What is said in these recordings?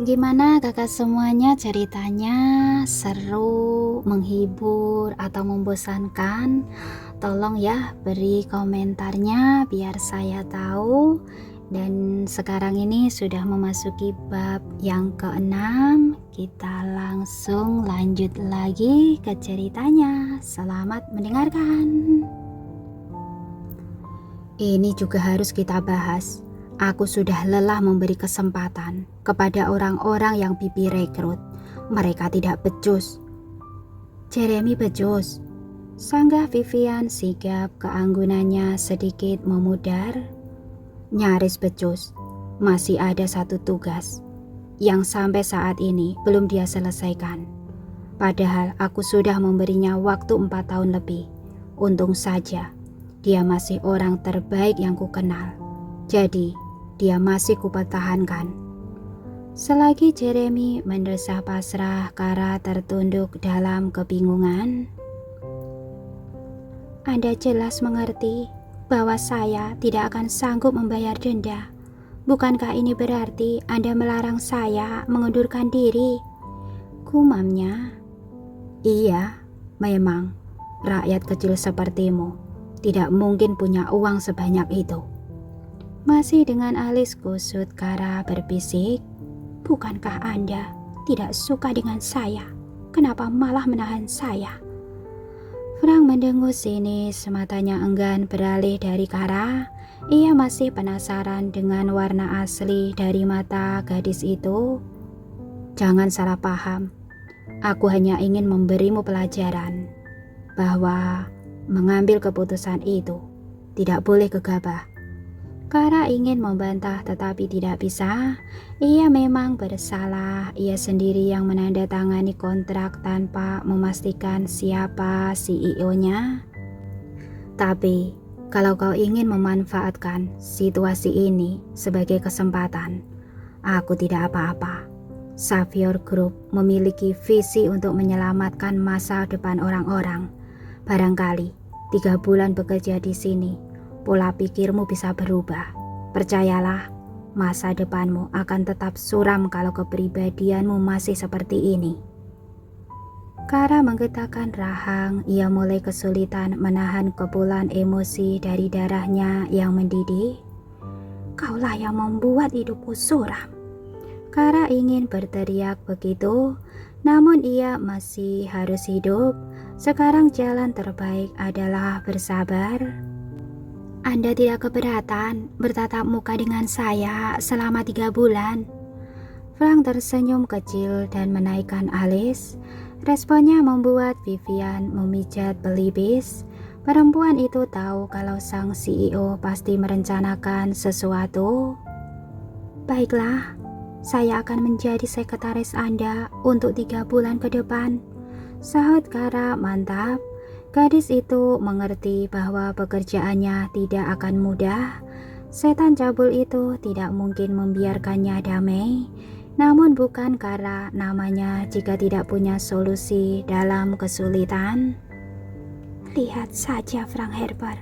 Gimana kakak semuanya ceritanya? Seru, menghibur, atau membosankan? Tolong ya beri komentarnya biar saya tahu. Dan sekarang ini sudah memasuki bab yang keenam. Kita langsung lanjut lagi ke ceritanya. Selamat mendengarkan. Ini juga harus kita bahas. Aku sudah lelah memberi kesempatan kepada orang-orang yang pipi rekrut. Mereka tidak becus. Jeremy becus. Sanggah Vivian sigap, keanggunannya sedikit memudar. Nyaris becus. Masih ada satu tugas yang sampai saat ini belum dia selesaikan. Padahal aku sudah memberinya waktu 4 tahun lebih. Untung saja dia masih orang terbaik yang kukenal. Jadi dia masih kupertahankan. Selagi Jeremy mendesah pasrah, Kara tertunduk dalam kebingungan. Anda jelas mengerti bahwa saya tidak akan sanggup membayar denda. Bukankah ini berarti Anda melarang saya mengundurkan diri? Gumamnya. Iya, memang rakyat kecil sepertimu tidak mungkin punya uang sebanyak itu. Masih dengan alis kusut Kara berbisik, bukankah Anda tidak suka dengan saya? Kenapa malah menahan saya? Frank mendengus sinis, matanya enggan beralih dari Kara. Ia masih penasaran dengan warna asli dari mata gadis itu. Jangan salah paham, aku hanya ingin memberimu pelajaran bahwa mengambil keputusan itu tidak boleh gegabah. Kara ingin membantah tetapi tidak bisa. Ia memang bersalah. Ia sendiri yang menandatangani kontrak tanpa memastikan siapa CEO-nya. Tapi kalau kau ingin memanfaatkan situasi ini sebagai kesempatan, aku tidak apa-apa. Savior Group memiliki visi untuk menyelamatkan masa depan orang-orang. Barangkali 3 bulan bekerja di sini, pola pikirmu bisa berubah. Percayalah, masa depanmu akan tetap suram kalau kepribadianmu masih seperti ini. Kara menggetakkan rahang. Ia mulai kesulitan menahan kepulan emosi dari darahnya yang mendidih. Kaulah yang membuat hidupku suram. Kara ingin berteriak begitu, namun ia masih harus hidup. Sekarang jalan terbaik adalah bersabar. Anda tidak keberatan bertatap muka dengan saya selama 3 bulan? Frank tersenyum kecil dan menaikkan alis. Responnya membuat Vivian memijat pelipis. Perempuan itu tahu kalau sang CEO pasti merencanakan sesuatu. Baiklah, saya akan menjadi sekretaris Anda untuk 3 bulan ke depan, sahut Kara mantap. Gadis itu mengerti bahwa pekerjaannya tidak akan mudah. Setan cabul itu tidak mungkin membiarkannya damai. Namun bukan Kara namanya jika tidak punya solusi dalam kesulitan. Lihat saja Frank Herbert,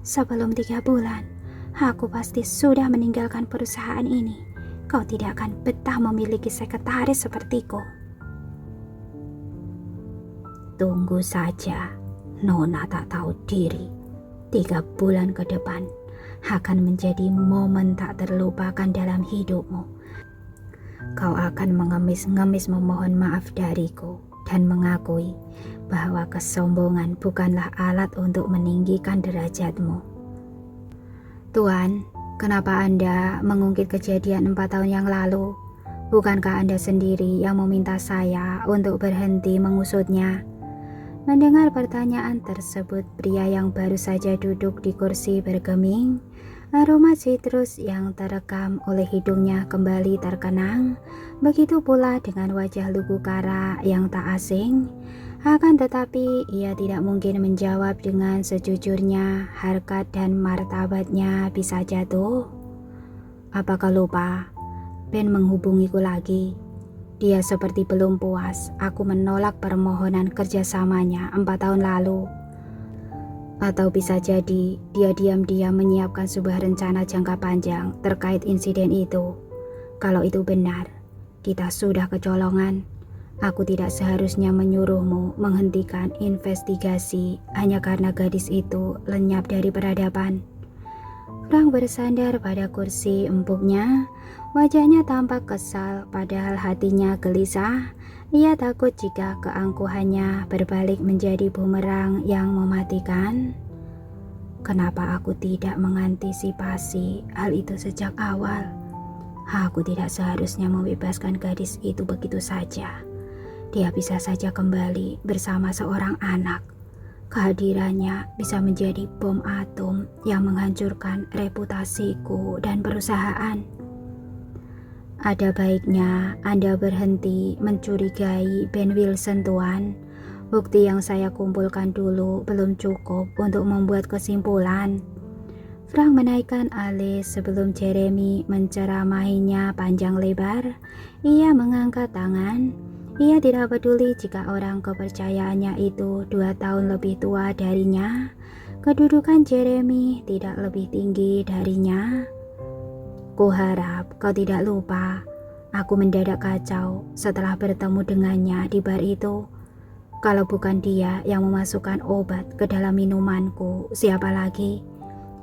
sebelum 3 bulan, aku pasti sudah meninggalkan perusahaan ini. Kau tidak akan betah memiliki sekretaris sepertiku. Tunggu saja, Nona tak tahu diri. 3 bulan ke depan akan menjadi momen tak terlupakan dalam hidupmu. Kau akan mengemis-ngemis memohon maaf dariku dan mengakui bahwa kesombongan bukanlah alat untuk meninggikan derajatmu. Tuan, kenapa Anda mengungkit kejadian 4 tahun yang lalu? Bukankah Anda sendiri yang meminta saya untuk berhenti mengusutnya? Mendengar pertanyaan tersebut, pria yang baru saja duduk di kursi bergeming. Aroma sitrus yang terekam oleh hidungnya kembali terkenang. Begitu pula dengan wajah lugu Kara yang tak asing. Akan tetapi ia tidak mungkin menjawab dengan sejujurnya. Harkat dan martabatnya bisa jatuh. Apakah lupa? Ben menghubungiku lagi. Dia seperti belum puas aku menolak permohonan kerjasamanya 4 tahun lalu. Atau bisa jadi dia diam-diam menyiapkan sebuah rencana jangka panjang terkait insiden itu. Kalau itu benar, kita sudah kecolongan. Aku tidak seharusnya menyuruhmu menghentikan investigasi hanya karena gadis itu lenyap dari peradaban. Frank bersandar pada kursi empuknya. Wajahnya tampak kesal, padahal hatinya gelisah. Ia takut jika keangkuhannya berbalik menjadi bumerang yang mematikan. Kenapa aku tidak mengantisipasi hal itu sejak awal? Aku tidak seharusnya membebaskan gadis itu begitu saja. Dia bisa saja kembali bersama seorang anak. Kehadirannya bisa menjadi bom atom yang menghancurkan reputasiku dan perusahaan. Ada baiknya Anda berhenti mencurigai Ben Wilson, Tuan. Bukti yang saya kumpulkan dulu belum cukup untuk membuat kesimpulan. Frank menaikkan alis sebelum Jeremy menceramahinya panjang lebar. Ia mengangkat tangan. Ia tidak peduli jika orang kepercayaannya itu 2 tahun lebih tua darinya. Kedudukan Jeremy tidak lebih tinggi darinya. Kuharap kau tidak lupa, aku mendadak kacau setelah bertemu dengannya di bar itu. Kalau bukan dia yang memasukkan obat ke dalam minumanku, siapa lagi?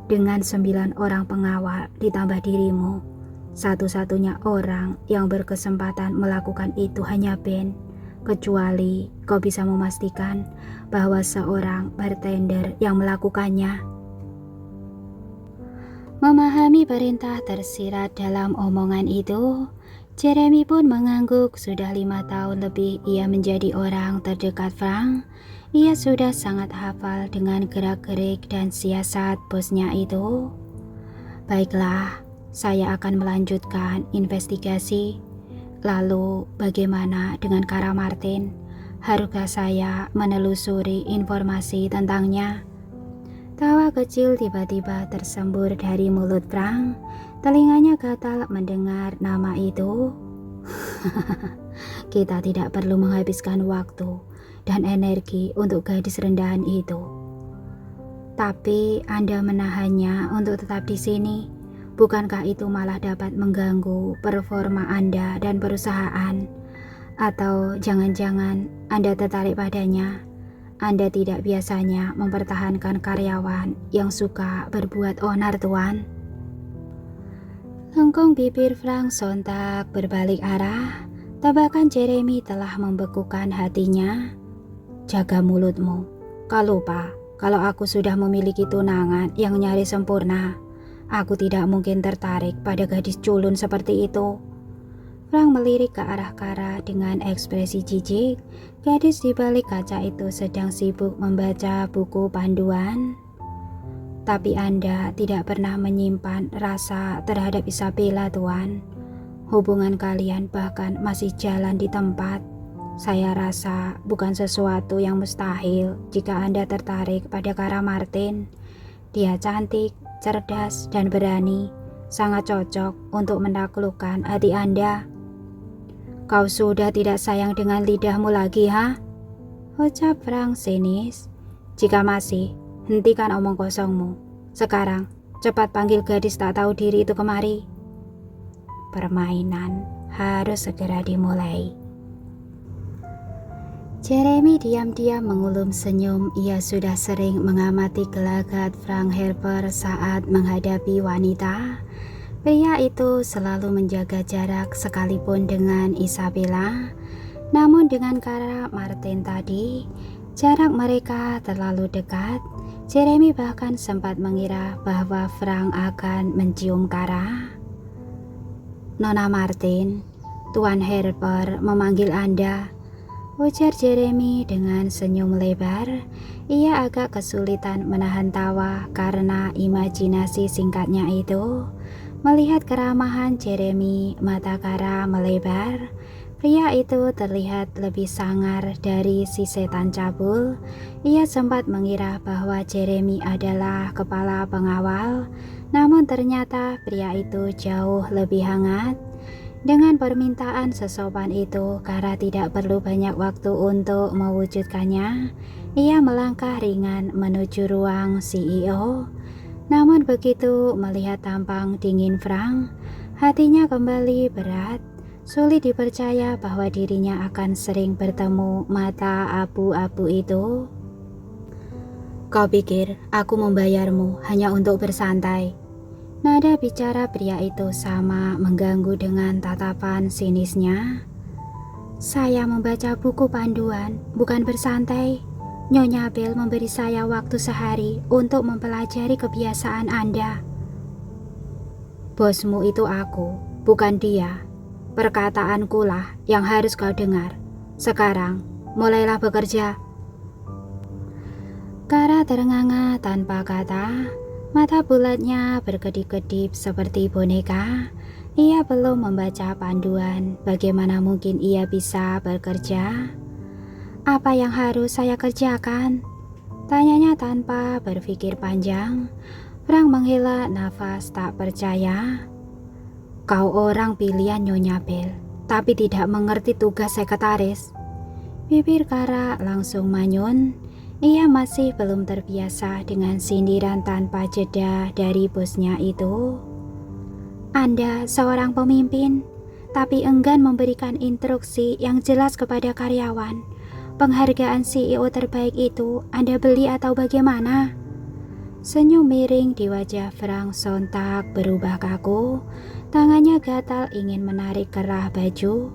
Dengan 9 orang pengawal ditambah dirimu, satu-satunya orang yang berkesempatan melakukan itu hanya Ben. Kecuali kau bisa memastikan bahwa seorang bartender yang melakukannya. Memahami perintah tersirat dalam omongan itu, Jeremy pun mengangguk. Sudah 5 tahun lebih ia menjadi orang terdekat Frank. Ia sudah sangat hafal dengan gerak-gerik dan siasat bosnya itu. Baiklah, saya akan melanjutkan investigasi. Lalu bagaimana dengan Kara Martin? Harukah saya menelusuri informasi tentangnya? Tawa kecil tiba-tiba tersembur dari mulut Frank. Telinganya gatal mendengar nama itu. Kita tidak perlu menghabiskan waktu dan energi untuk gadis rendahan itu. Tapi Anda menahannya untuk tetap di sini. Bukankah itu malah dapat mengganggu performa Anda dan perusahaan? Atau jangan-jangan Anda tertarik padanya? Anda tidak biasanya mempertahankan karyawan yang suka berbuat onar, Tuan. Lengkung bibir Frank sontak berbalik arah. Tebakan Jeremy telah membekukan hatinya. Jaga mulutmu. Kau lupa kalau aku sudah memiliki tunangan yang nyaris sempurna. Aku tidak mungkin tertarik pada gadis culun seperti itu. Frank melirik ke arah Kara dengan ekspresi jijik. Gadis di balik kaca itu sedang sibuk membaca buku panduan. Tapi Anda tidak pernah menyimpan rasa terhadap Isabella, Tuan. Hubungan kalian bahkan masih jalan di tempat. Saya rasa bukan sesuatu yang mustahil jika Anda tertarik pada Kara Martin. Dia cantik, cerdas, dan berani. Sangat cocok untuk menaklukkan hati Anda. Kau sudah tidak sayang dengan lidahmu lagi, ha? Ucap Frank sinis. Jika masih, hentikan omong kosongmu. Sekarang, cepat panggil gadis tak tahu diri itu kemari. Permainan harus segera dimulai. Jeremy diam-diam mengulum senyum. Ia sudah sering mengamati gelagat Frank Harper saat menghadapi wanita. Pria itu selalu menjaga jarak sekalipun dengan Isabella. Namun dengan Kara Martin tadi, jarak mereka terlalu dekat. Jeremy bahkan sempat mengira bahwa Frank akan mencium Kara. Nona Martin, Tuan Harper memanggil Anda, ujar Jeremy dengan senyum lebar. Ia agak kesulitan menahan tawa karena imajinasi singkatnya itu. Melihat keramahan Jeremy, mata Kara melebar. Pria itu terlihat lebih sangar dari si setan cabul. Ia sempat mengira bahwa Jeremy adalah kepala pengawal, namun ternyata pria itu jauh lebih hangat. Dengan permintaan sesopan itu, Kara tidak perlu banyak waktu untuk mewujudkannya. Ia melangkah ringan menuju ruang CEO. Namun begitu melihat tampang dingin Frank, hatinya kembali berat. Sulit dipercaya bahwa dirinya akan sering bertemu mata abu-abu itu. Kau pikir aku membayarmu hanya untuk bersantai? Nada bicara pria itu sama mengganggu dengan tatapan sinisnya. Saya membaca buku panduan, bukan bersantai. Nyonya Bell memberi saya waktu sehari untuk mempelajari kebiasaan Anda. Bosmu itu aku, bukan dia. Perkataanku lah yang harus kau dengar. Sekarang, mulailah bekerja. Kara ternganga tanpa kata. Mata bulatnya berkedip-kedip seperti boneka. Ia belum membaca panduan. Bagaimana mungkin ia bisa bekerja? Apa yang harus saya kerjakan? Tanyanya tanpa berpikir panjang. Frank menghela nafas tak percaya. Kau orang pilihan Nyonya Bell, tapi tidak mengerti tugas sekretaris. Bibir Kara langsung manyun. Ia masih belum terbiasa dengan sindiran tanpa jeda dari bosnya itu. Anda seorang pemimpin, tapi enggan memberikan instruksi yang jelas kepada karyawan. Penghargaan CEO terbaik itu Anda beli atau bagaimana? Senyum miring di wajah Frank sontak berubah kaku. Tangannya gatal ingin menarik kerah baju.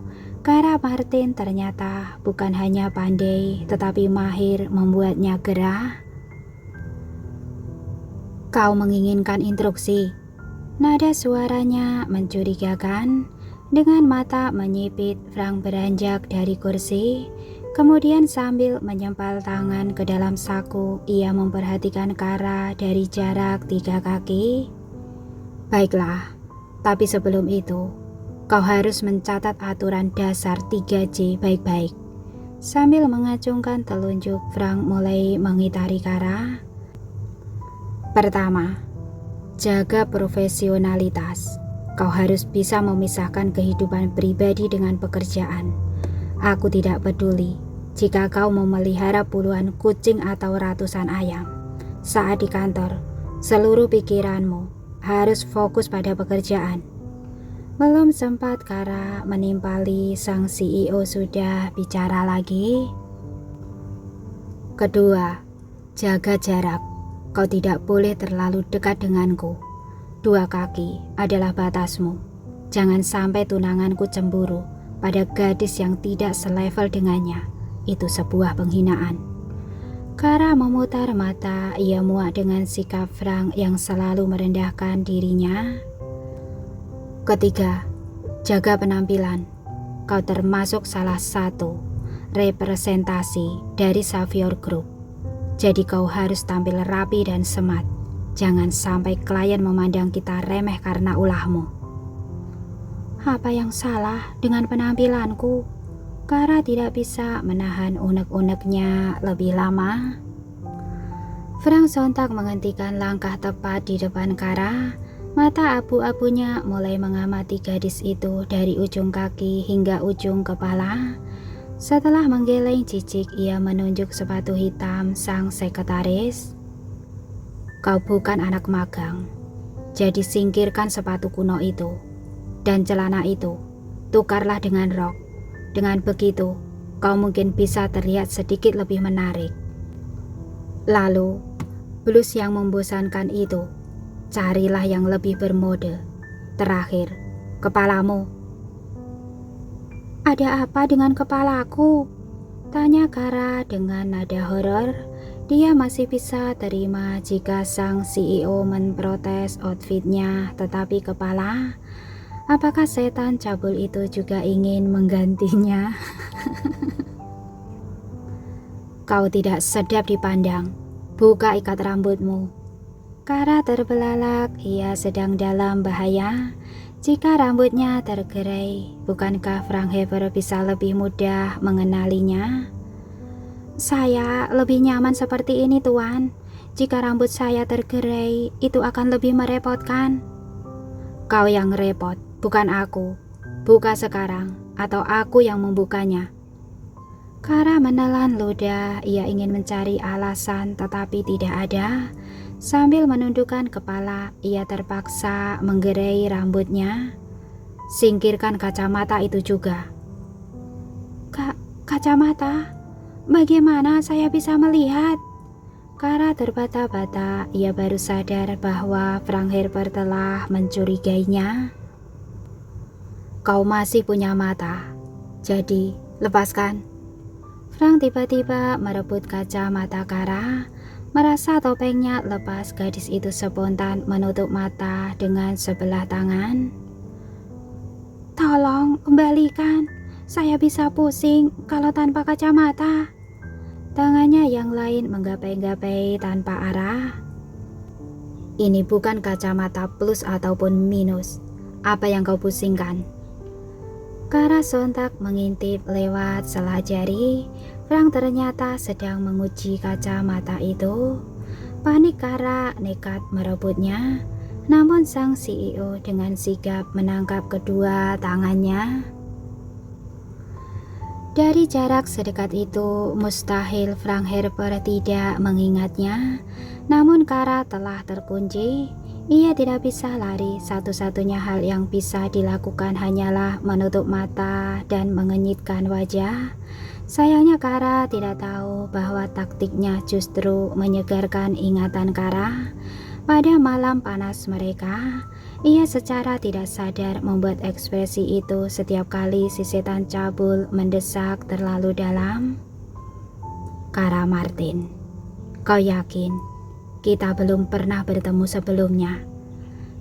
Kara Martin ternyata bukan hanya pandai, tetapi mahir membuatnya gerah. Kau menginginkan instruksi? Nada suaranya mencurigakan. Dengan mata menyipit, Frank beranjak dari kursi. Kemudian sambil menyempal tangan ke dalam saku, ia memperhatikan Kara dari jarak 3 kaki. Baiklah, tapi sebelum itu, kau harus mencatat aturan dasar 3J baik-baik. Sambil mengacungkan telunjuk, Frank mulai mengitari Kara. Pertama, jaga profesionalitas. Kau harus bisa memisahkan kehidupan pribadi dengan pekerjaan. Aku tidak peduli jika kau memelihara puluhan kucing atau ratusan ayam. Saat di kantor, seluruh pikiranmu harus fokus pada pekerjaan. Belum sempat Kara menimpali sang CEO sudah bicara lagi. Kedua, jaga jarak. Kau tidak boleh terlalu dekat denganku. 2 kaki adalah batasmu. Jangan sampai tunanganku cemburu pada gadis yang tidak selevel dengannya. Itu sebuah penghinaan. Kara memutar mata. Ia muak dengan sikap Frank yang selalu merendahkan dirinya. Ketiga, jaga penampilan. Kau termasuk salah satu representasi dari Xavier Group. Jadi kau harus tampil rapi dan smart. Jangan sampai klien memandang kita remeh karena ulahmu. Apa yang salah dengan penampilanku? Kara tidak bisa menahan unek-uneknya lebih lama. Frank sontak menghentikan langkah tepat di depan Kara. Mata abu-abunya mulai mengamati gadis itu dari ujung kaki hingga ujung kepala. Setelah menggeleng cicik, ia menunjuk sepatu hitam sang sekretaris. Kau bukan anak magang, jadi singkirkan sepatu kuno itu. Dan celana itu, tukarlah dengan rok. Dengan begitu, kau mungkin bisa terlihat sedikit lebih menarik. Lalu, blus yang membosankan itu, carilah yang lebih bermode. Terakhir, kepalamu. Ada apa dengan kepalaku? Tanya Kara dengan nada horor. Dia masih bisa terima jika sang CEO memprotes outfitnya, tetapi kepala, apakah setan cabul itu juga ingin menggantinya? Kau tidak sedap dipandang. Buka ikat rambutmu. Kara terbelalak. Ia sedang dalam bahaya. Jika rambutnya tergerai, bukankah Frank Heber bisa lebih mudah mengenalinya? Saya lebih nyaman seperti ini, Tuan. Jika rambut saya tergerai, itu akan lebih merepotkan. Kau yang repot, bukan aku. Buka sekarang, atau aku yang membukanya. Kara menelan ludah. Ia ingin mencari alasan, tetapi tidak ada. Sambil menundukkan kepala, ia terpaksa menggerai rambutnya. Singkirkan kacamata itu juga. Kacamata? Bagaimana saya bisa melihat? Kara terbata-bata, ia baru sadar bahwa Frank Harper telah mencurigainya. Kau masih punya mata, jadi lepaskan. Frank tiba-tiba merebut kacamata Kara. Merasa topengnya lepas, gadis itu spontan menutup mata dengan sebelah tangan. Tolong kembalikan, saya bisa pusing kalau tanpa kacamata. Tangannya yang lain menggapai-gapai tanpa arah. Ini bukan kacamata plus ataupun minus. Apa yang kau pusingkan? Kara sontak mengintip lewat sela jari. Frank ternyata sedang menguji kacamata itu. Panik Kara nekat merebutnya. Namun sang CEO dengan sigap menangkap kedua tangannya. Dari jarak sedekat itu, mustahil Frank Harper tidak mengingatnya. Namun Kara telah terkunci. Ia tidak bisa lari. Satu-satunya hal yang bisa dilakukan hanyalah menutup mata dan mengenyitkan wajah. Sayangnya Kara tidak tahu bahwa taktiknya justru menyegarkan ingatan Kara. Pada malam panas mereka, ia secara tidak sadar membuat ekspresi itu setiap kali si setan cabul mendesak terlalu dalam. Kara Martin, kau yakin kita belum pernah bertemu sebelumnya?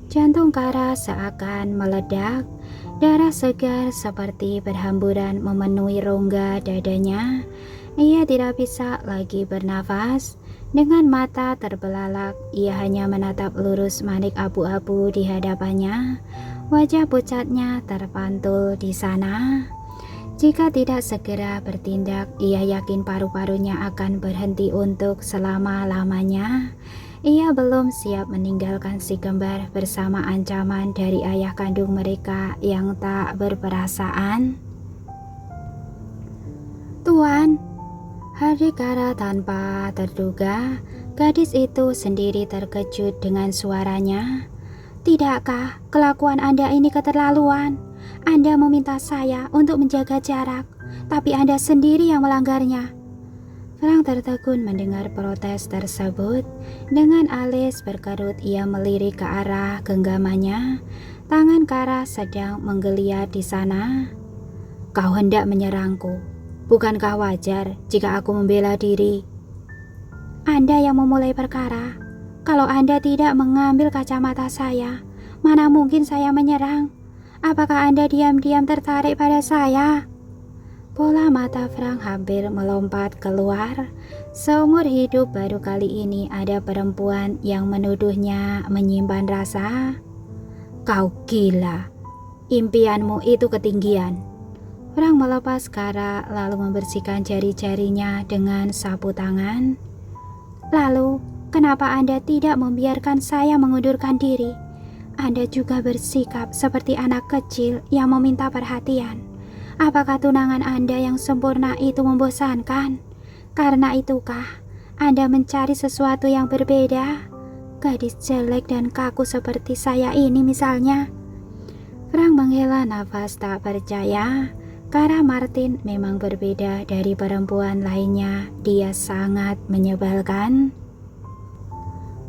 Jantung Kara seakan meledak. Darah segar seperti berhamburan memenuhi rongga dadanya. Ia tidak bisa lagi bernafas. Dengan mata terbelalak, ia hanya menatap lurus manik abu-abu di hadapannya. Wajah pucatnya terpantul di sana. Jika tidak segera bertindak, ia yakin paru-parunya akan berhenti untuk selama-lamanya. Ia belum siap meninggalkan si kembar bersama ancaman dari ayah kandung mereka yang tak berperasaan. Tuan, hari Kara tanpa terduga, gadis itu sendiri terkejut dengan suaranya. Tidakkah kelakuan Anda ini keterlaluan? Anda meminta saya untuk menjaga jarak, tapi Anda sendiri yang melanggarnya. Frank tertegun mendengar protes tersebut. Dengan alis berkerut ia melirik ke arah genggamannya. Tangan Kara sedang menggeliat di sana. Kau hendak menyerangku. Bukankah wajar jika aku membela diri? Anda yang memulai perkara. Kalau Anda tidak mengambil kacamata saya, mana mungkin saya menyerang? Apakah Anda diam-diam tertarik pada saya? Bola mata Frank hampir melompat keluar. Seumur hidup baru kali ini ada perempuan yang menuduhnya menyimpan rasa. Kau gila. Impianmu itu ketinggian. Frank melepas Kara lalu membersihkan jari-jarinya dengan sapu tangan. Lalu, kenapa Anda tidak membiarkan saya mengundurkan diri? Anda juga bersikap seperti anak kecil yang meminta perhatian. Apakah tunangan Anda yang sempurna itu membosankan? Karena itukah Anda mencari sesuatu yang berbeda? Gadis jelek dan kaku seperti saya ini misalnya. Frank menghela nafas tak percaya. Kara Martin memang berbeda dari perempuan lainnya. Dia sangat menyebalkan.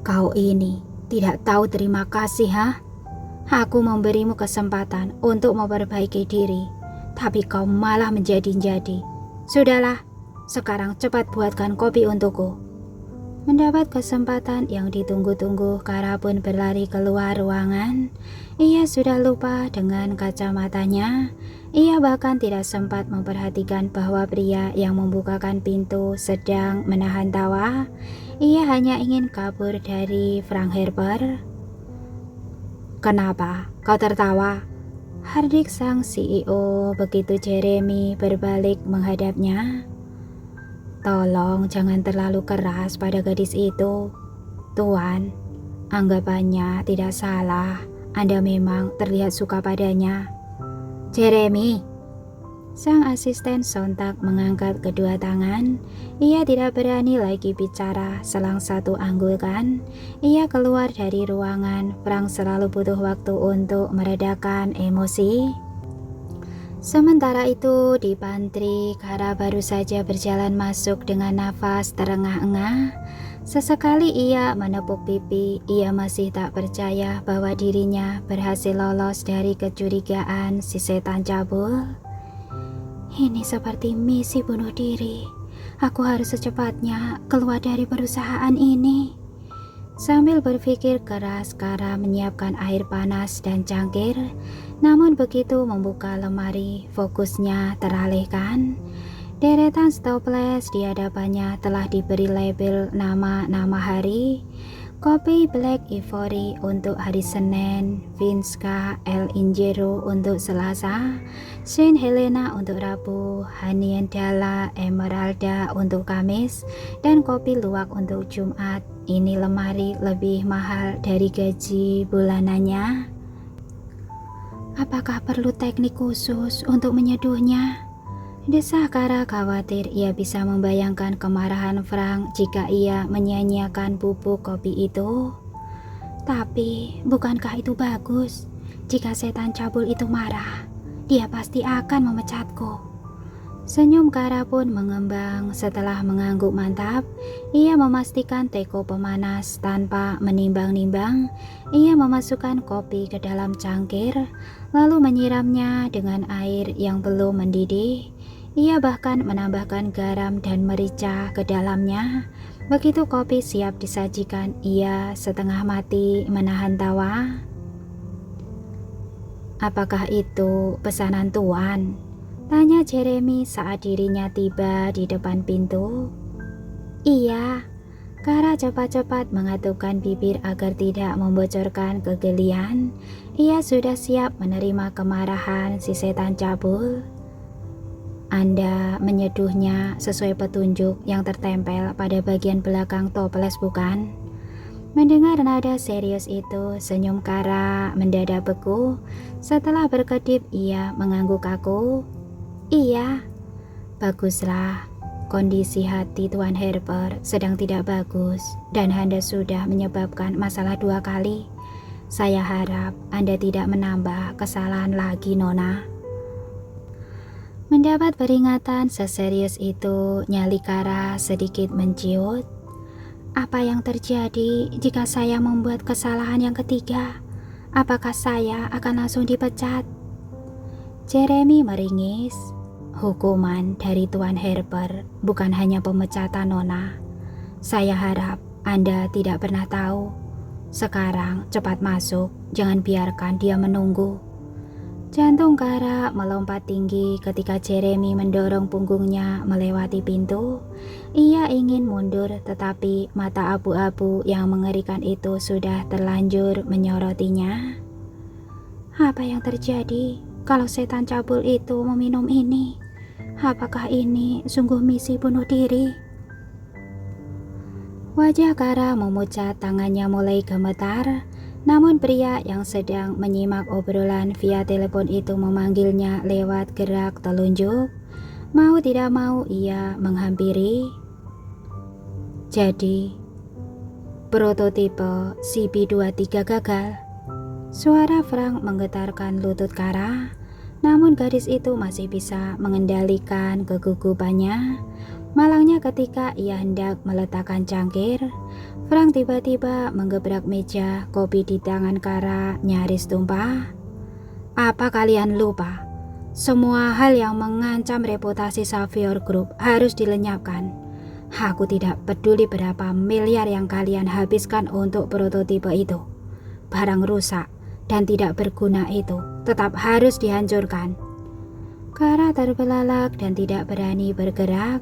Kau ini tidak tahu terima kasih, ha? Aku memberimu kesempatan untuk memperbaiki diri, tapi kau malah menjadi-jadi. Sudahlah, sekarang cepat buatkan kopi untukku. Mendapat kesempatan yang ditunggu-tunggu, Kara pun berlari keluar ruangan. Ia sudah lupa dengan kacamatanya. Ia bahkan tidak sempat memperhatikan bahwa pria yang membukakan pintu sedang menahan tawa. Ia hanya ingin kabur dari Frank Harper. Kenapa kau tertawa? Hardik sang CEO begitu Jeremy berbalik menghadapnya. Tolong jangan terlalu keras pada gadis itu. Tuan, anggapannya tidak salah. Anda memang terlihat suka padanya. Jeremy, Sang asisten sontak mengangkat kedua tangan. Ia tidak berani lagi bicara. Selang satu anggukan, ia keluar dari ruangan. Frank selalu butuh waktu untuk meredakan emosi. Sementara itu di pantry, Kara baru saja berjalan masuk dengan nafas terengah-engah. Sesekali ia menepuk pipi. Ia masih tak percaya bahwa dirinya berhasil lolos dari kecurigaan si setan cabul. Ini seperti misi bunuh diri. Aku harus secepatnya keluar dari perusahaan ini. Sambil berpikir keras, Kara menyiapkan air panas dan cangkir. Namun begitu membuka lemari, fokusnya teralihkan. Deretan stoples di hadapannya telah diberi label nama-nama hari. Kopi Black Ivory untuk hari Senin, Vinska El Injero untuk Selasa, Saint Helena untuk Rabu, Haniendala Emeralda untuk Kamis, dan kopi luwak untuk Jumat. Ini lemari lebih mahal dari gaji bulanannya. Apakah perlu teknik khusus untuk menyeduhnya? Desah Kara khawatir ia bisa membayangkan kemarahan Frank jika ia menyia-nyiakan bubuk kopi itu. Tapi bukankah itu bagus? Jika setan cabul itu marah, dia pasti akan memecatku. Senyum Kara pun mengembang. Setelah mengangguk mantap, ia memastikan teko pemanas tanpa menimbang-nimbang. Ia memasukkan kopi ke dalam cangkir, lalu menyiramnya dengan air yang belum mendidih. Ia bahkan menambahkan garam dan merica ke dalamnya. Begitu kopi siap disajikan, ia setengah mati menahan tawa. Apakah itu pesanan Tuan? Tanya Jeremy saat dirinya tiba di depan pintu. Iya. Kara cepat-cepat mengatupkan bibir agar tidak membocorkan kegelian. Ia sudah siap menerima kemarahan si setan cabul. Anda menyeduhnya sesuai petunjuk yang tertempel pada bagian belakang toples, bukan? Mendengar nada serius itu, senyum Kara mendadak beku. Setelah berkedip, ia mengangguk kaku. Iya. Baguslah. Kondisi hati Tuan Harper sedang tidak bagus dan Anda sudah menyebabkan masalah 2 kali. Saya harap Anda tidak menambah kesalahan lagi, Nona. Mendapat peringatan seserius itu, nyali Kara sedikit menciut. Apa yang terjadi jika saya membuat kesalahan yang ketiga? Apakah saya akan langsung dipecat? Jeremy meringis. Hukuman dari Tuan Harper bukan hanya pemecatan, Nona. Saya harap Anda tidak pernah tahu. Sekarang cepat masuk, jangan biarkan dia menunggu. Jantung Kara melompat tinggi ketika Jeremy mendorong punggungnya melewati pintu. Ia ingin mundur, tetapi mata abu-abu yang mengerikan itu sudah terlanjur menyorotinya. Apa yang terjadi kalau setan cabul itu meminum ini? Apakah ini sungguh misi bunuh diri? Wajah Kara memucat, tangannya mulai gemetar. Namun pria yang sedang menyimak obrolan via telepon itu memanggilnya lewat gerak telunjuk. Mau tidak mau ia menghampiri. Jadi, prototipe CP23 gagal. Suara Frank menggetarkan lutut Kara. Namun gadis itu masih bisa mengendalikan kegugupannya. Malangnya ketika ia hendak meletakkan cangkir, Frank tiba-tiba menggebrak meja. Kopi di tangan Kara nyaris tumpah. Apa kalian lupa? Semua hal yang mengancam reputasi Xavier Group harus dilenyapkan. Aku tidak peduli berapa miliar yang kalian habiskan untuk prototipe itu. Barang rusak dan tidak berguna itu tetap harus dihancurkan. Kara terbelalak dan tidak berani bergerak.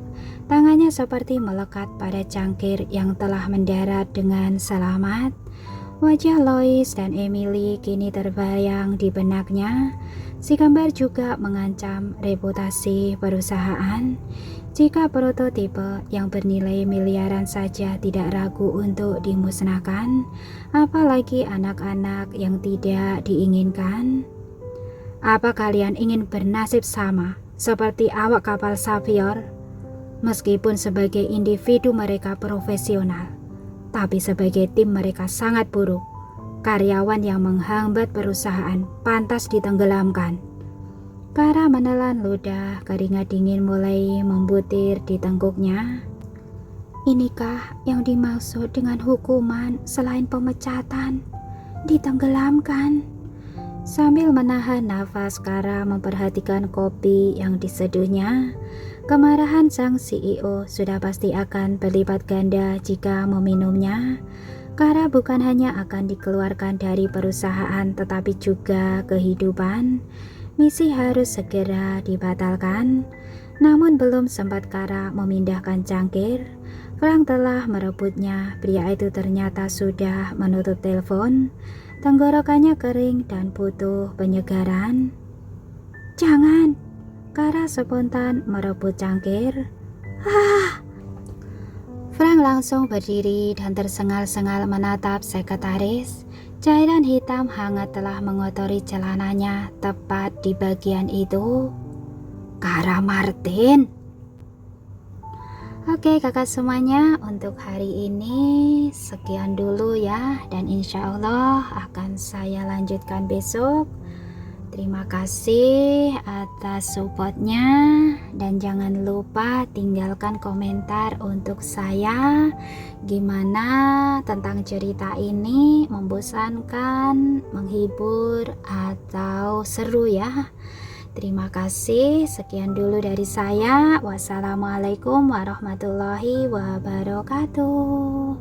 Tangannya seperti melekat pada cangkir yang telah mendarat dengan selamat. Wajah Lois dan Emily kini terbayang di benaknya. Si kembar juga mengancam reputasi perusahaan. Jika prototipe yang bernilai miliaran saja tidak ragu untuk dimusnahkan, apalagi anak-anak yang tidak diinginkan. Apa kalian ingin bernasib sama seperti awak kapal Savior. Meskipun sebagai individu mereka profesional, tapi sebagai tim mereka sangat buruk. Karyawan yang menghambat perusahaan pantas ditenggelamkan. Kara menelan ludah, keringat dingin mulai membutir di tengkuknya. Inikah yang dimaksud dengan hukuman selain pemecatan? Ditenggelamkan. Sambil menahan nafas, Kara memperhatikan kopi yang diseduhnya. Kemarahan sang CEO sudah pasti akan berlipat ganda jika meminumnya. Kara bukan hanya akan dikeluarkan dari perusahaan tetapi juga kehidupan. Misi harus segera dibatalkan. Namun belum sempat Kara memindahkan cangkir, Frank telah merebutnya. Pria itu ternyata sudah menutup telepon. Tenggorokannya kering dan butuh penyegaran. Jangan! Kara spontan merebut cangkir. Frank langsung berdiri dan tersengal-sengal menatap sekretaris. Cairan hitam hangat telah mengotori celananya tepat di bagian itu. Kara Martin. Oke kakak semuanya, untuk hari ini sekian dulu ya. Dan insya Allah akan saya lanjutkan besok. Terima kasih atas supportnya. Dan jangan lupa tinggalkan komentar untuk saya. Gimana tentang cerita ini, membosankan, menghibur, atau seru ya. Terima kasih, sekian dulu dari saya. Wassalamualaikum warahmatullahi wabarakatuh.